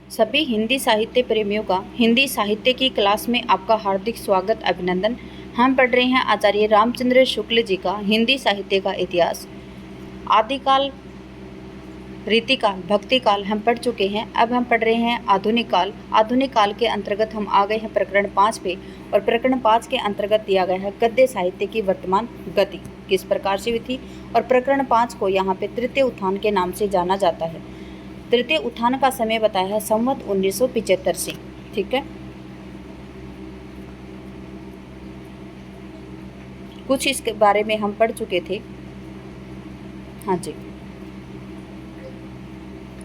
सभी हिंदी साहित्य प्रेमियों का हिंदी साहित्य की क्लास में आपका हार्दिक स्वागत अभिनंदन। हम पढ़ रहे हैं आचार्य रामचंद्र शुक्ल जी का हिंदी साहित्य का इतिहास। आदिकाल, रीतिकाल, भक्तिकाल हम पढ़ चुके हैं। अब हम पढ़ रहे हैं आधुनिक काल। आधुनिक काल के अंतर्गत हम आ गए हैं प्रकरण 5 पे, और प्रकरण 5 के अंतर्गत दिया गया है गद्य साहित्य की वर्तमान गति किस प्रकार से हुई थी। और प्रकरण 5 को यहाँ पे तृतीय उत्थान के नाम से जाना जाता है। तृतीय उत्थान का समय बताया है संवत 1975 से। ठीक है, कुछ इसके बारे में हम पढ़ चुके थे। हाँ जी,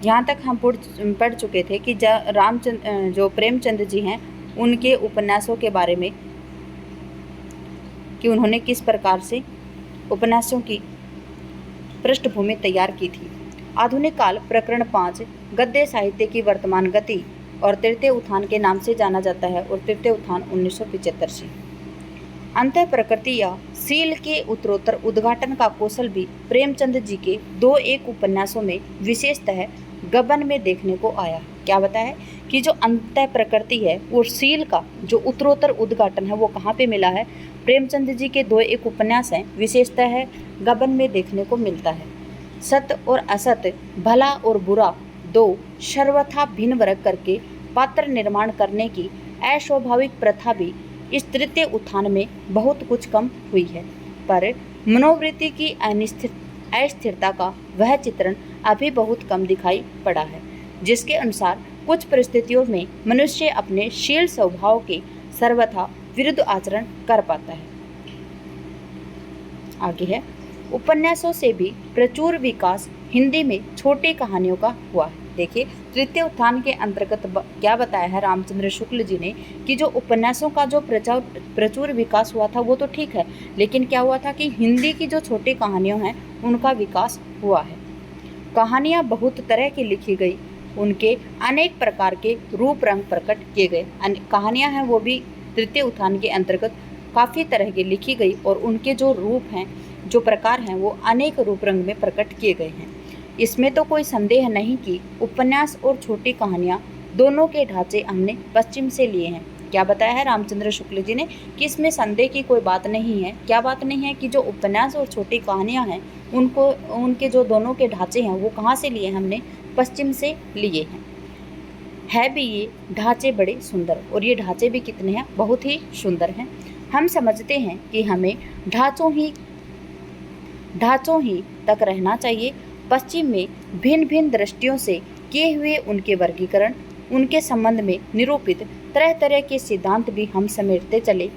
यहाँ तक हम पढ़ चुके थे कि जो प्रेमचंद जी हैं उनके उपन्यासों के बारे में, कि उन्होंने किस प्रकार से उपन्यासों की पृष्ठभूमि तैयार की थी। आधुनिक काल प्रकरण 5 गद्य साहित्य की वर्तमान गति और तृतीय उत्थान के नाम से जाना जाता है, और तृतीय उत्थान 1975 से। अंतः प्रकृति या सील के उत्तरोत्तर उद्घाटन का कौशल भी प्रेमचंद जी के 2-1 उपन्यासों में विशेषतः गबन में देखने को आया। क्या बताया कि जो अंतः प्रकृति है और सील का जो उत्तरोत्तर उद्घाटन है वो कहाँ पे मिला है? प्रेमचंद जी के 2-1 उपन्यास हैं, विशेषतः गबन में देखने को मिलता है। सत्य और असत्य, भला और बुरा, दो सर्वथा भिन्न वर्ग करके पात्र निर्माण करने की अस्वाभाविक प्रथा भी इस तृतीय उत्थान में बहुत कुछ कम हुई है, पर मनोवृत्ति की अस्थिरता का वह चित्रण अभी बहुत कम दिखाई पड़ा है, जिसके अनुसार कुछ परिस्थितियों में मनुष्य अपने शील स्वभाव के सर्वथा विरुद्ध आचरण कर पाता है। आगे है, उपन्यासों से भी प्रचुर विकास हिंदी में छोटी कहानियों का हुआ है। देखिए, तृतीय उत्थान के अंतर्गत क्या बताया है रामचंद्र शुक्ल जी ने कि जो उपन्यासों का जो प्रचुर विकास हुआ था वो तो ठीक है, लेकिन क्या हुआ था कि हिंदी की जो छोटी कहानियां हैं उनका विकास हुआ है। कहानियां बहुत तरह की लिखी गई, उनके अनेक प्रकार के रूप रंग प्रकट किए गए। कहानियां हैं वो भी तृतीय उत्थान के अंतर्गत काफ़ी तरह की लिखी गई, और उनके जो रूप हैं, जो प्रकार हैं, वो अनेक रूप रंग में प्रकट किए गए हैं। इसमें तो कोई संदेह नहीं कि उपन्यास और छोटी कहानियाँ दोनों के ढांचे हमने पश्चिम से लिए हैं। क्या बताया है रामचंद्र शुक्ल जी ने कि इसमें संदेह की कोई बात नहीं है। क्या बात नहीं है कि जो उपन्यास और छोटी कहानियाँ हैं उनके जो दोनों के ढांचे हैं वो कहाँ से लिए? हमने पश्चिम से लिए हैं। है भी ये ढांचे बड़े सुंदर, और ये ढांचे भी कितने हैं? बहुत ही सुंदर हैं। हम समझते हैं कि हमें ढांचों ही तक रहना चाहिए। पश्चिम में भिन्न भिन्न दृष्टियों से किए हुए उनके वर्गीकरण, उनके संबंध में निरूपित तरह तरह के सिद्धांत भी हम समेटते चले,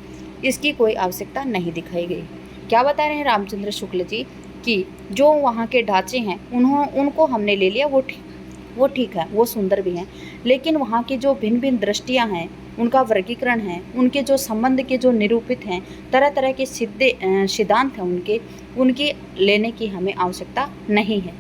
इसकी कोई आवश्यकता नहीं दिखाई गई। क्या बता रहे हैं रामचंद्र शुक्ल जी कि जो वहाँ के ढांचे हैं उनको हमने ले लिया, वो ठीक है, वो सुंदर भी हैं, लेकिन वहाँ की जो भिन्न भिन्न दृष्टियाँ हैं, उनका वर्गीकरण है, उनके जो संबंध के जो निरूपित हैं, तरह तरह के सिद्धांत हैं, उनकी लेने की हमें आवश्यकता नहीं है।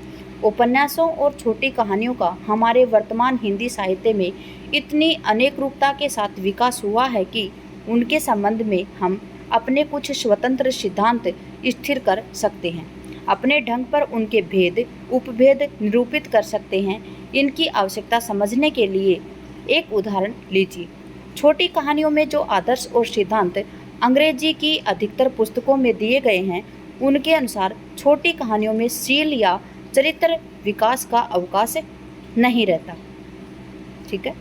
उपन्यासों और छोटी कहानियों का हमारे वर्तमान हिंदी साहित्य में इतनी अनेक रूपता के साथ विकास हुआ है कि उनके संबंध में हम अपने कुछ स्वतंत्र सिद्धांत स्थिर कर सकते हैं, अपने ढंग पर उनके भेद उपभेद निरूपित कर सकते हैं। इनकी आवश्यकता समझने के लिए एक उदाहरण लीजिए। छोटी कहानियों में जो आदर्श और सिद्धांत अंग्रेजी की अधिकतर पुस्तकों में दिए गए हैं, उनके अनुसार छोटी कहानियों में शील या चरित्र विकास का अवकाश नहीं रहता। ठीक है,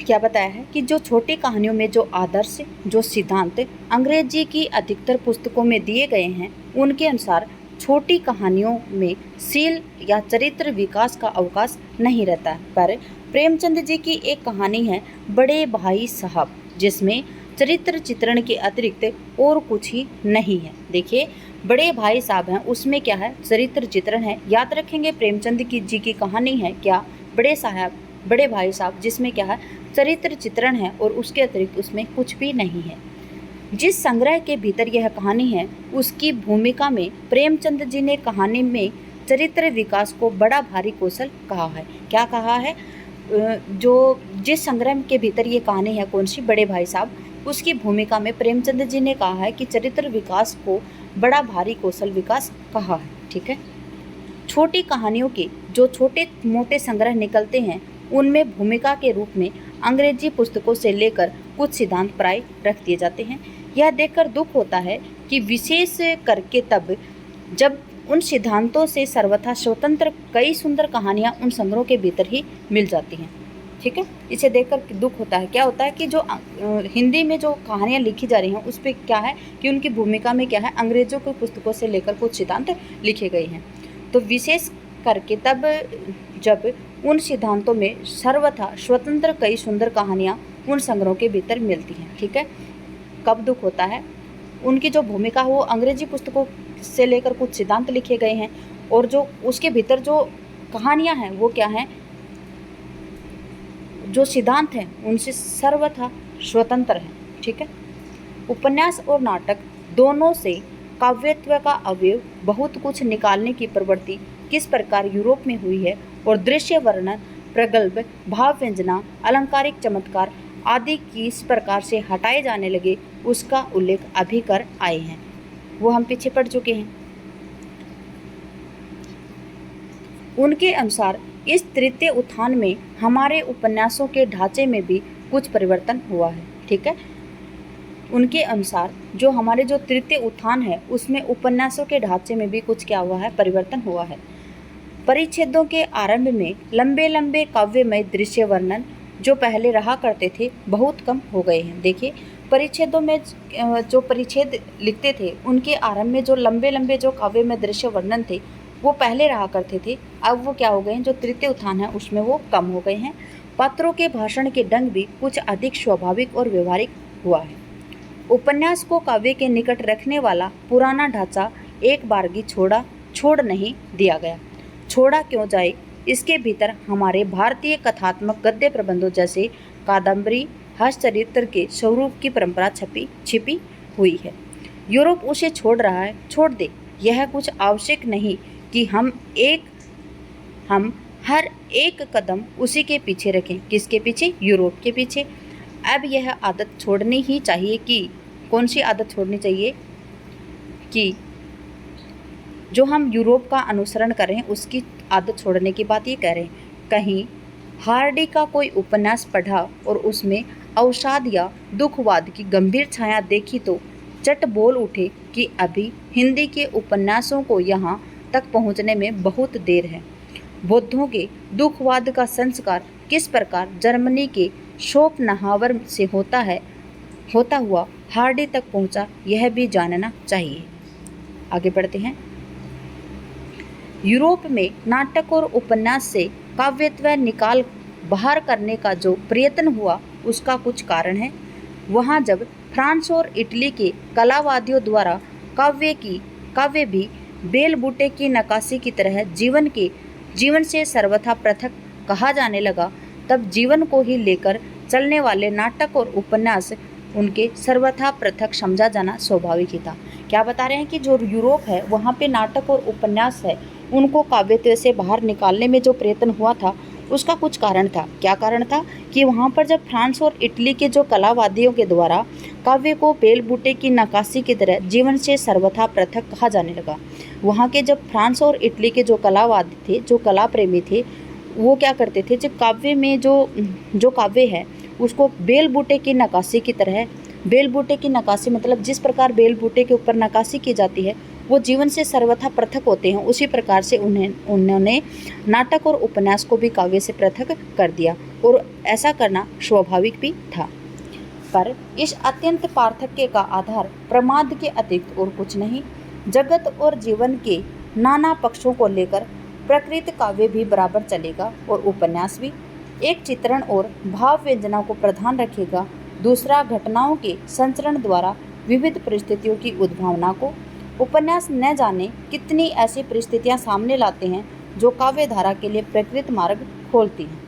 क्या बताया है कि जो छोटी कहानियों में जो आदर्श जो सिद्धांत अंग्रेजी की अधिकतर पुस्तकों में दिए गए हैं, उनके अनुसार छोटी कहानियों में शील या चरित्र विकास का अवकाश नहीं रहता। पर प्रेमचंद जी की एक कहानी है बड़े भाई साहब, जिसमें चरित्र चित्रण के अतिरिक्त और कुछ ही नहीं है। देखिए, बड़े भाई साहब हैं, उसमें क्या है? चरित्र चित्रण है। याद रखेंगे, प्रेमचंद जी की कहानी है क्या? बड़े भाई साहब, जिसमें क्या है? चरित्र चित्रण है, और उसके अतिरिक्त उसमें कुछ भी नहीं है। जिस संग्रह के भीतर यह कहानी है, उसकी भूमिका में प्रेमचंद जी ने कहानी में चरित्र विकास को बड़ा भारी कौशल कहा है। क्या कहा है? जिस संग्रह के भीतर ये कहानी है, कौन सी? बड़े भाई साहब, उसकी भूमिका में प्रेमचंद जी ने कहा है कि चरित्र विकास को बड़ा भारी कौशल विकास कहा है। ठीक है, छोटी कहानियों के जो छोटे मोटे संग्रह निकलते हैं उनमें भूमिका के रूप में अंग्रेजी पुस्तकों से लेकर कुछ सिद्धांत प्राय रख दिए जाते हैं। यह देखकर दुख होता है कि विशेष करके तब जब उन सिद्धांतों से सर्वथा स्वतंत्र कई सुंदर कहानियाँ उन संग्रहों के भीतर ही मिल जाती हैं। ठीक है, इसे देखकर दुख होता है। क्या होता है कि जो हिंदी में जो कहानियाँ लिखी जा रही हैं उस पर क्या है कि उनकी भूमिका में क्या है, अंग्रेजों की पुस्तकों से लेकर कुछ सिद्धांत लिखे गए हैं। तो विशेष करके तब जब उन सिद्धांतों में सर्वथा स्वतंत्र कई सुंदर कहानियाँ उन संग्रहों के भीतर मिलती हैं। ठीक है, कब दुख होता है, उनकी जो भूमिका हो अंग्रेजी पुस्तकों से लेकर कुछ सिद्धांत लिखे गए हैं और जो उसके भीतर जो कहानियाँ हैं वो क्या हैं, जो सिद्धांत हैं उनसे सर्वथा स्वतंत्र हैं। ठीक है, उपन्यास और नाटक दोनों से काव्यत्व का अवयव बहुत कुछ निकालने की प्रवृत्ति किस प्रकार यूरोप में हुई है और दृश्य वर्णन, प्रगल्भ, भाव व्यंजना, अलंकारिक चमत्कार आदि किस प्रकार से हटाए जाने लगे उसका उल्लेख अभी कर आए हैं, वो हम पीछे पढ़ चुके हैं। उनके अनुसार इस तृतीय उत्थान में हमारे उपन्यासों के ढांचे में भी कुछ परिवर्तन हुआ है। ठीक है, उनके अनुसार जो हमारे जो तृतीय उत्थान है उसमें उपन्यासों के ढांचे में भी कुछ क्या हुआ है, परिवर्तन हुआ है। परिच्छेदों के आरंभ में लंबे लंबे काव्यमय दृश्य वर्णन जो पहले रहा करते थे बहुत कम हो गए हैं। देखिए, परिच्छेदों में जो परिच्छेद लिखते थे उनके आरंभ में जो लंबे लंबे जो काव्यमय दृश्य वर्णन थे वो पहले रहा करते थे, अब वो क्या हो गए हैं, जो तृतीय उत्थान है उसमें वो कम हो गए हैं। पात्रों के भाषण के ढंग भी कुछ अधिक स्वाभाविक और व्यवहारिक हुआ है। उपन्यास को काव्य के निकट रखने वाला पुराना ढांचा एक बारगी छोड़ नहीं दिया गया। छोड़ा क्यों जाए, इसके भीतर हमारे भारतीय कथात्मक गद्य प्रबंधों जैसे कादम्बरी, हस्तचरित्र के स्वरूप की परंपरा छिपी हुई है। यूरोप उसे छोड़ रहा है, छोड़ दे। यह कुछ आवश्यक नहीं कि हम हर एक कदम उसी के पीछे रखें। किसके पीछे? यूरोप के पीछे। अब यह आदत छोड़नी ही चाहिए कि कौन सी आदत छोड़नी चाहिए कि जो हम यूरोप का अनुसरण कर रहे हैं उसकी आदत छोड़ने की बात ये कह रहे हैं। कहीं हार्डी का कोई उपन्यास पढ़ा और उसमें अवसाद या दुखवाद की गंभीर छाया देखी तो चट बोल उठे कि अभी हिंदी के उपन्यासों को यहाँ तक पहुँचने में बहुत देर है। बौद्धों के दुखवाद का संस्कार किस प्रकार जर्मनी के शोपनहावर से होता हुआ हार्डी तक पहुँचा, यह भी जानना चाहिए। आगे बढ़ते हैं। यूरोप में नाटक और उपन्यास से काव्यत्व निकाल बाहर करने का जो प्रयत्न हुआ उसका कुछ कारण है। वहाँ जब फ्रांस और इटली के कलावादियों द्वारा काव्य भी बेल बूटे की नक्काशी की तरह जीवन से सर्वथा पृथक कहा जाने लगा, तब जीवन को ही लेकर चलने वाले नाटक और उपन्यास उनके सर्वथा पृथक समझा जाना स्वाभाविक ही था। क्या बता रहे हैं कि जो यूरोप है वहाँ पे नाटक और उपन्यास है उनको काव्यत्व से बाहर निकालने में जो प्रयत्न हुआ था उसका कुछ कारण था। क्या कारण था कि वहाँ पर जब फ्रांस और इटली के जो कलावादियों के द्वारा काव्य को बेल बूटे की नक्काशी की तरह जीवन से सर्वथा पृथक कहा जाने लगा, वहाँ के जब फ्रांस और इटली के जो कलावादी थे, जो कला प्रेमी थे, वो क्या करते थे, जब काव्य में जो काव्य है उसको बेल बूटे की नक्काशी की तरह, बेल बूटे की नक्काशी मतलब जिस प्रकार बेल बूटे के ऊपर नक्काशी की जाती है वो जीवन से सर्वथा पृथक होते हैं, उसी प्रकार से उन्होंने नाटक और उपन्यास को भी काव्य से पृथक कर दिया और ऐसा करना स्वाभाविक भी था। पर इस अत्यंत पार्थक्य का आधार प्रमाद के अतिरिक्त और कुछ नहीं। जगत और जीवन के नाना पक्षों को लेकर प्रकृत काव्य भी बराबर चलेगा और उपन्यास भी। एक चित्रण और भाव व्यंजना को प्रधान रखेगा, दूसरा घटनाओं के संचरण द्वारा विविध परिस्थितियों की उद्भावना को। उपन्यास न जाने कितनी ऐसी परिस्थितियां सामने लाते हैं जो काव्य धारा के लिए प्रकृत मार्ग खोलती हैं।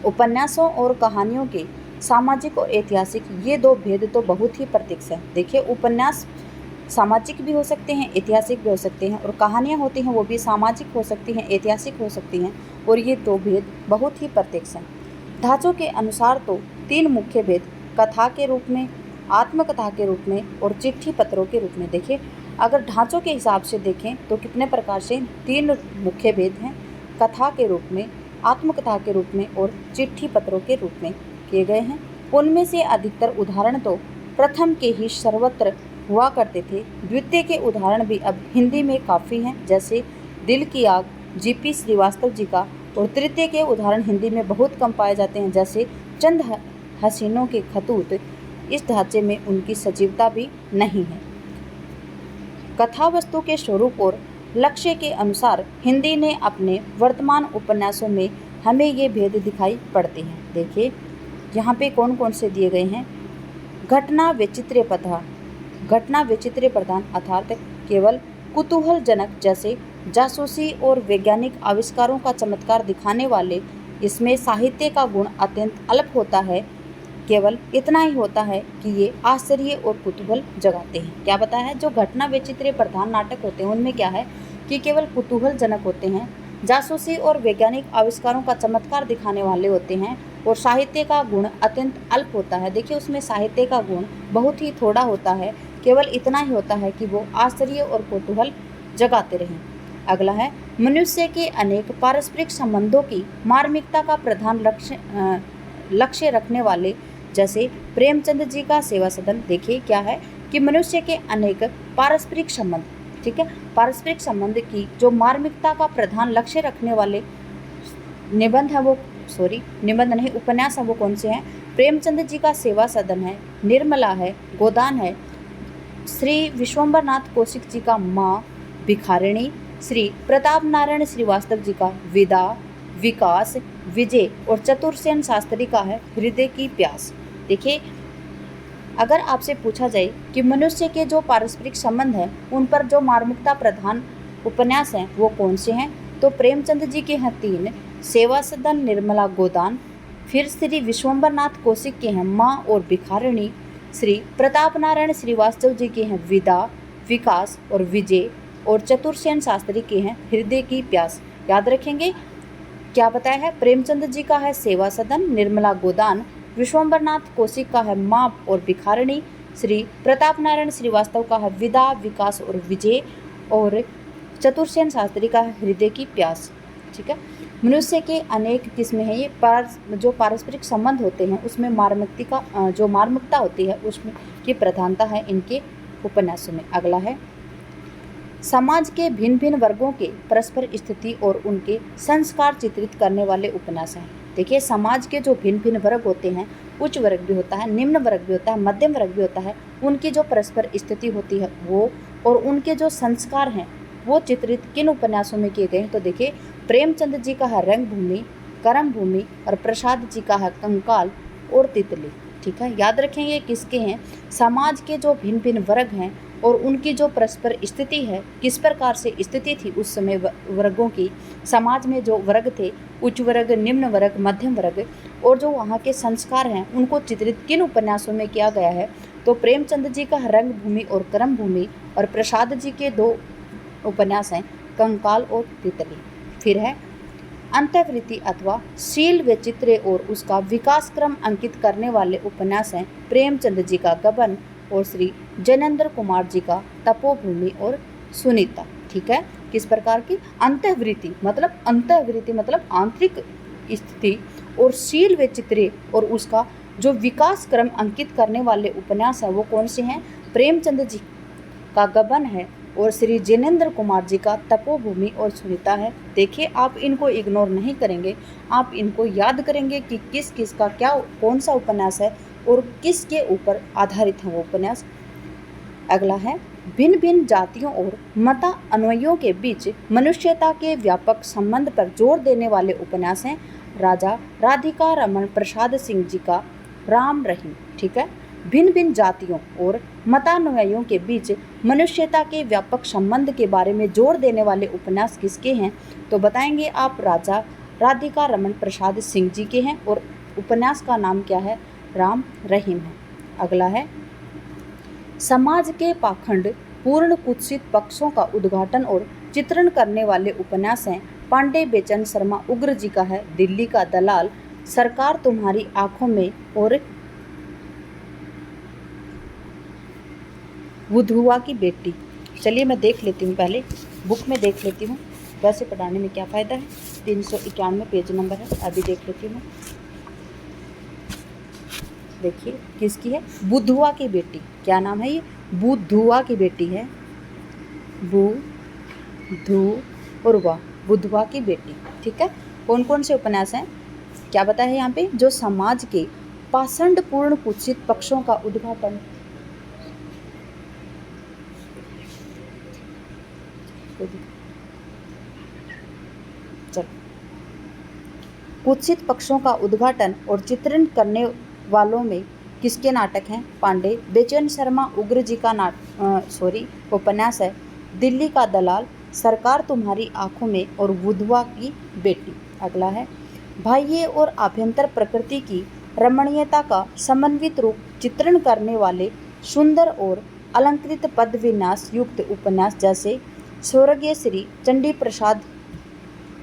उपन्यासों और कहानियों के सामाजिक और ऐतिहासिक ये दो भेद तो बहुत ही प्रत्यक्ष हैं। देखिए, उपन्यास सामाजिक भी हो सकते हैं, ऐतिहासिक भी हो सकते हैं, और कहानियाँ होती हैं वो भी सामाजिक हो सकती हैं, ऐतिहासिक हो सकती हैं, और ये दो भेद बहुत ही प्रत्यक्ष हैं। ढांचों के अनुसार तो तीन मुख्य भेद, कथा के रूप में, आत्मकथा के रूप में और चिट्ठी पत्रों के रूप में। देखिए, अगर ढांचों के हिसाब से देखें तो कितने प्रकार से 3 मुख्य भेद हैं, कथा के रूप में, आत्मकथा के रूप में और चिट्ठी पत्रों के रूप में किए गए हैं। उनमें से अधिकतर उदाहरण तो प्रथम के ही सर्वत्र हुआ करते थे। द्वितीय के उदाहरण भी अब हिंदी में काफ़ी हैं, जैसे दिल की आग जीपी श्रीवास्तव जी का, और तृतीय के उदाहरण हिंदी में बहुत कम पाए जाते हैं, जैसे चंद हसीनों के खतूत। इस ढांचे में उनकी सजीवता भी नहीं है। कथा वस्तु के स्वरूप और लक्ष्य के अनुसार हिंदी ने अपने वर्तमान उपन्यासों में हमें ये भेद दिखाई पड़ते हैं। देखिए यहाँ पे कौन कौन से दिए गए हैं। घटना वैचित्र्य प्रधान अर्थात केवल कुतूहलजनक, जैसे जासूसी और वैज्ञानिक आविष्कारों का चमत्कार दिखाने वाले। इसमें साहित्य का गुण अत्यंत अल्प होता है, केवल इतना ही होता है कि ये आश्चर्य और कुतूहल जगाते हैं। क्या बताया है, जो घटना वैचित्र्य प्रधान नाटक होते हैं उनमें क्या है कि केवल कुतूहलजनक होते हैं, जासूसी और वैज्ञानिक आविष्कारों का चमत्कार दिखाने वाले होते हैं, और साहित्य का गुण अत्यंत अल्प होता है। देखिए उसमें साहित्य का गुण बहुत ही थोड़ा होता है, केवल इतना ही होता है कि वो आश्चर्य और कौतूहल जगाते रहें। अगला है, मनुष्य के अनेक पारस्परिक संबंधों की मार्मिकता का प्रधान लक्ष्य रखने वाले, जैसे प्रेमचंद जी का सेवा सदन। देखिए क्या है कि मनुष्य के अनेक पारस्परिक संबंध, ठीक है, पारस्परिक संबंध की जो मार्मिकता का प्रधान लक्ष्य रखने वाले निबंध है वो, निबंध नहीं उपन्यास है वो कौन से हैं। प्रेमचंद जी का सेवा सदन है, निर्मला है, गोदान है, श्री विश्वम्भरनाथ कौशिक जी का माँ भिखारिणी, श्री प्रताप नारायण श्रीवास्तव जी का विदा, विकास, विजय, और चतुरसेन शास्त्री का है हृदय की प्यास। देखिए अगर आपसे पूछा जाए कि मनुष्य के जो पारस्परिक संबंध हैं उन पर जो मार्मिकता प्रधान उपन्यास हैं वो कौन से हैं, तो प्रेमचंद जी के हैं 3, सेवा सदन, निर्मला, गोदान। फिर श्री विश्वम्भरनाथ कौशिक के हैं माँ और भिखारिणी, श्री प्रताप नारायण श्रीवास्तव जी के हैं विदा, विकास और विजय, और चतुरसेन शास्त्री के हैं हृदय की प्यास। याद रखेंगे क्या बताया है, प्रेमचंद जी का है सेवा सदन, निर्मला, गोदान, विश्वम्भरनाथ कौशिक का है माँ और भिखारिणी, श्री प्रताप नारायण श्रीवास्तव का है विदा, विकास और विजय, और चतुरसेन शास्त्री का है हृदय की प्यास। ठीक है, मनुष्य के अनेक किस्में हैं ये जो पारस्परिक संबंध होते हैं उसमें जो मार्मिकता होती है उसमें की प्रधानता है इनके उपन्यासों में। अगला है, समाज के भिन्न भिन्न वर्गों के परस्पर स्थिति और उनके संस्कार चित्रित करने वाले उपन्यास हैं। देखिए समाज के जो भिन्न भिन्न वर्ग होते हैं, उच्च वर्ग भी होता है, निम्न वर्ग भी होता है, मध्यम वर्ग भी होता है, उनकी जो परस्पर स्थिति होती है वो और उनके जो संस्कार हैं वो चित्रित किन उपन्यासों में किए गए हैं। तो देखिए प्रेमचंद जी का है रंगभूमि, कर्मभूमि, और प्रसाद जी का है कंकाल और तितली। ठीक है, याद रखेंगे किसके हैं, समाज के जो भिन्न भिन्न वर्ग हैं और उनकी जो परस्पर स्थिति है, किस प्रकार से स्थिति थी उस समय वर्गों की, समाज में जो वर्ग थे, उच्च वर्ग, निम्न वर्ग, मध्यम वर्ग, और जो वहाँ के संस्कार हैं उनको चित्रित किन उपन्यासों में किया गया है। तो प्रेमचंद जी का रंगभूमि और कर्मभूमि, और प्रसाद जी के 2 उपन्यास हैं कंकाल और तितली। फिर है अंतःवृत्ति अथवा शील वैचित्र्य और उसका विकास क्रम अंकित करने वाले उपन्यास हैं प्रेमचंद जी का गबन और श्री जैनेन्द्र कुमार जी का तपोभूमि और सुनीता। ठीक है, किस प्रकार की अंतःवृत्ति मतलब आंतरिक स्थिति, और शील वैचित्र्य और उसका जो विकास क्रम अंकित करने वाले उपन्यास है वो कौन से हैं, प्रेमचंद जी का गबन है और श्री जैनेन्द्र कुमार जी का तपोभूमि और सुनीता है। देखिए आप इनको इग्नोर नहीं करेंगे, आप इनको याद करेंगे कि किस किस का कौन सा उपन्यास है और किसके ऊपर आधारित है वो उपन्यास। अगला है, भिन्न भिन्न जातियों और मता अन्वयों के बीच मनुष्यता के व्यापक संबंध पर जोर देने वाले उपन्यास हैं राजा राधिका रमन प्रसाद सिंह जी का राम रहीम। ठीक है, भिन्न भिन्न जातियों और मतान्वयों के बीच मनुष्यता के व्यापक संबंध के बारे में जोर देने वाले उपन्यास किसके हैं, तो बताएंगे आप राजा राधिका रमन प्रसाद सिंह जी के हैं और उपन्यास का नाम क्या है, राम रहीम है। अगला है, समाज के पाखंड पूर्ण कुत्सित पक्षों का उद्घाटन और चित्रण करने वाले उपन्यास हैं पांडे बेचन शर्मा उग्र जी का है दिल्ली का दलाल, सरकार तुम्हारी आंखों में, और वुधुआ की बेटी। चलिए मैं देख लेती हूँ, पहले बुक में देख लेती हूँ, वैसे पढ़ाने में क्या फ़ायदा है। 391 पेज नंबर है, अभी देख लेती हूँ। देखिए किसकी है, बुधुआ की बेटी। क्या नाम है ये, बुधुआ की बेटी है, बुधुआ, बुधुआ की बेटी। ठीक है, कौन कौन से उपन्यास हैं, क्या बताया है यहाँ पे, जो समाज के पाषंडपूर्ण कुत्सित पक्षों का उद्घाटन, कुत्सित पक्षों का उद्घाटन और चित्रण करने वालों में किसके नाटक हैं, पांडे। बेचैन शर्मा उग्र जी का उपन्यास है दिल्ली का दलाल, सरकार तुम्हारी आंखों में और बुधवा की बेटी। अगला है बाह्य और आभ्यंतर प्रकृति की रमणीयता का समन्वित रूप चित्रण करने वाले सुंदर और अलंकृत पद विन्यास युक्त उपन्यास, जैसे स्वर्गीय श्री चंडी प्रसाद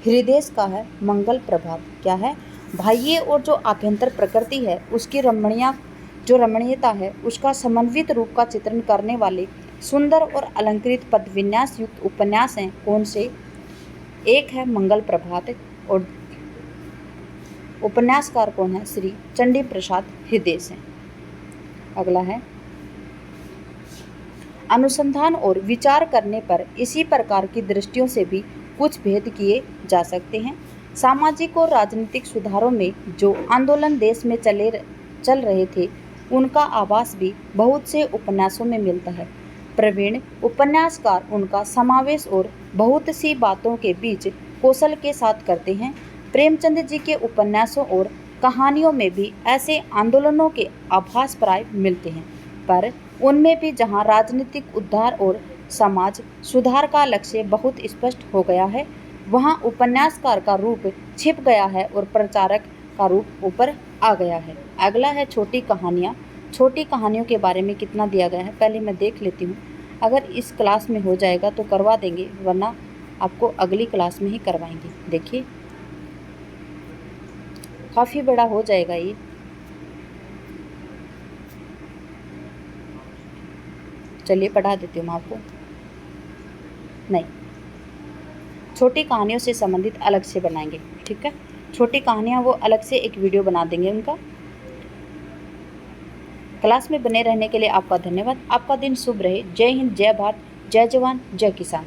हृदय का है मंगल प्रभात। क्या है, बाह्य और जो आभ्यंतर प्रकृति है उसकी रमणीयता है उसका समन्वित रूप का चित्रण करने वाले सुंदर और अलंकृत पद विन्यास युक्त उपन्यास हैं। कौन से, एक है मंगल प्रभात और उपन्यासकार कौन है, श्री चंडी प्रसाद हृदय हैं। अगला है अनुसंधान और विचार करने पर इसी प्रकार की दृष्टियों से भी कुछ भेद किए जा सकते हैं। सामाजिक और राजनीतिक सुधारों में जो आंदोलन देश में चल रहे थे उनका आभास भी बहुत से उपन्यासों में मिलता है। प्रवीण उपन्यासकार उनका समावेश और बहुत सी बातों के बीच कौशल के साथ करते हैं। प्रेमचंद जी के उपन्यासों और कहानियों में भी ऐसे आंदोलनों के आभास प्राय मिलते हैं, पर उनमें भी जहां राजनीतिक उद्धार और समाज सुधार का लक्ष्य बहुत स्पष्ट हो गया है, वहां उपन्यासकार का रूप छिप गया है और प्रचारक का रूप ऊपर आ गया है। अगला है छोटी कहानियाँ। छोटी कहानियों के बारे में कितना दिया गया है पहले मैं देख लेती हूँ, अगर इस क्लास में हो जाएगा तो करवा देंगे, वरना आपको अगली क्लास में ही करवाएंगे। देखिए काफ़ी बड़ा हो जाएगा ये। चलिए पढ़ा देती हूँ मैं आपको। नहीं, छोटी कहानियों से संबंधित अलग से बनाएंगे, ठीक है। छोटी कहानियाँ वो अलग से एक वीडियो बना देंगे उनका। क्लास में बने रहने के लिए आपका धन्यवाद। आपका दिन शुभ रहे। जय हिंद, जय भारत, जय जवान, जय किसान।